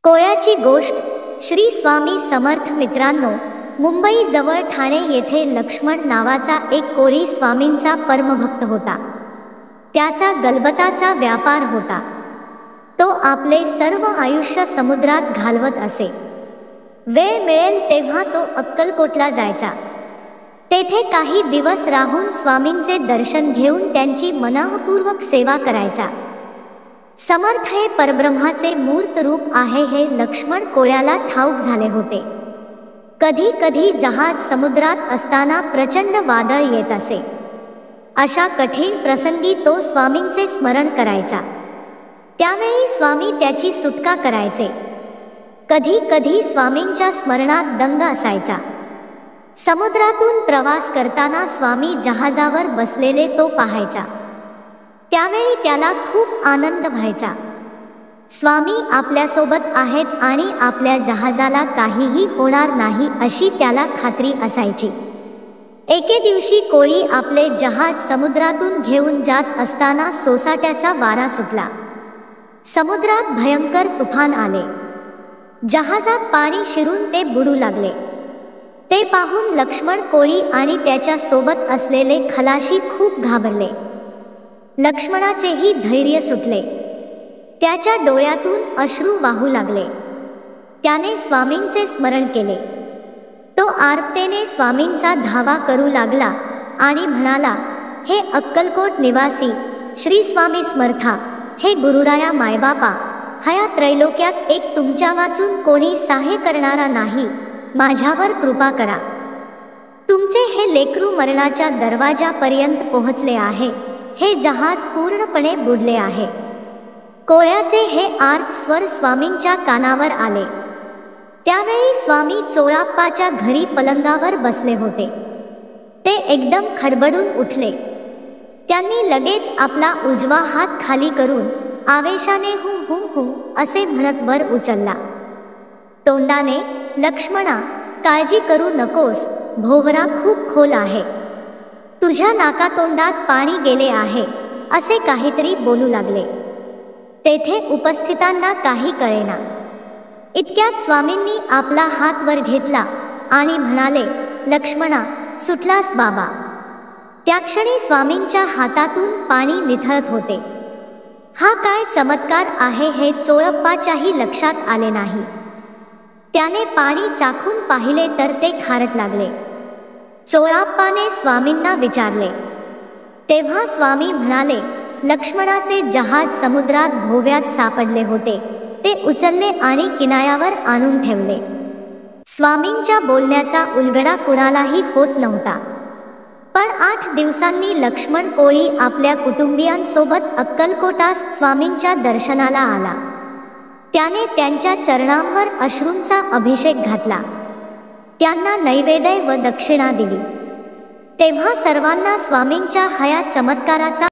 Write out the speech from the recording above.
कोळ्याची गोष्ट. श्री स्वामी समर्थ. मित्रांनो, मुंबई जवळ ठाणे येथे लक्ष्मण नावाचा एक कोळी स्वामींचा परमभक्त होता. त्याचा गलबताचा व्यापार होता. तो आपले सर्व आयुष्य समुद्रात घालवत असे. वेळ मिळेल तेव्हा तो अक्कलकोटला जायचा. तेथे काही दिवस राहून स्वामींचे दर्शन घेऊन त्यांची मनःपूर्वक सेवा करायचा. समर्थ हे परब्रह्माचे मूर्त रूप आहे हे लक्ष्मण कोळ्याला ठाऊक झाले होते. कधी कधी जहाज समुद्रात असताना प्रचंड वादळ येत असे. अशा कठीण प्रसंगी तो स्वामींचे स्मरण करायचा. त्यावेळी स्वामी त्याची सुटका करायचे. कधी कधी स्वामींच्या स्मरणात दंग असायचा. समुद्रातून प्रवास करताना स्वामी जहाजावर बसलेले तो पाहायचा. त्यावेळी त्याला खूप आनंद व्हायचा. स्वामी आपल्यासोबत आहेत आणि आपल्या जहाजाला काहीही होणार नाही अशी त्याला खात्री असायची. एके दिवशी कोळी आपले जहाज समुद्रातून घेऊन जात असताना सोसाट्याचा वारा सुटला. समुद्रात भयंकर तुफान आले. जहाजात पाणी शिरून ते बुडू लागले. ते पाहून लक्ष्मण कोळी आणि त्याच्या सोबत असलेले खलाशी खूप घाबरले. लक्ष्मणाचेही धैर्य सुटले. त्याच्या डोळ्यातून अश्रू वाहू लागले. त्याने स्वामींचे स्मरण केले. तो आर्ततेने स्वामींचा धावा करू लागला आणि म्हणाला, हे अक्कलकोट निवासी श्री स्वामी समर्था, हे गुरुराया मायबापा, हया त्रैलोक्यात एक तुमच्या वाचून कोणी सहाय्य करणारा नाही, माझ्यावर कृपा करा. तुमचे हे लेकरू मरणाच्या दरवाजापर्यंत पोहोचले आहे. हे जहाज पूर्णपणे बुडले आहे. कोळ्याचे हे आर्त स्वर स्वामींच्या कानावर आले. त्यावेळी स्वामी चोळाप्पाच्या घरी पलंगावर बसले होते. ते एकदम खडबडून उठले. त्यांनी लगेच आपला उजवा हात खाली करून आवेशाने हु हु हु असे म्हणत वर उचलला. तोंडाने, लक्ष्मणा, काळजी करू नकोस, भोवरा खूप खोल आहे. तुझ्या नाकातोंडात पाणी गेले आहे, असे काहीतरी बोलू लागले. तेथे उपस्थितांना काही कळेना. इतक्यात स्वामींनी आपला हात वर घेतला आणि म्हणाले, लक्ष्मणा, सुटलास बाबा. त्या क्षणी स्वामींच्या हातातून पाणी निथळत होते. हा काय चमत्कार आहे हे चोळप्पाच्याही लक्षात आले नाही. त्याने पाणी चाखून पाहिले तर ते खारट लागले. चोळाप्पाने स्वामींना विचारले. तेव्हा स्वामी म्हणाले, लक्ष्मणाचे जहाज समुद्रात भोव्यात सापडले होते. ते उचलले आणि किनाऱ्यावर आणून ठेवले. स्वामींच्या बोलण्याचा उलगडा कुणालाही होत नव्हता. पण 8 दिवसांनी लक्ष्मण कोळी आपल्या कुटुंबियांसोबत अक्कलकोटास स्वामींच्या दर्शनाला आला. त्याने त्यांच्या चरणांवर अश्रूंचा अभिषेक घातला. त्यांना नैवेद्य व दक्षिणा दिली. तेव्हा सर्वांना स्वामींच्या हया चमत्काराचा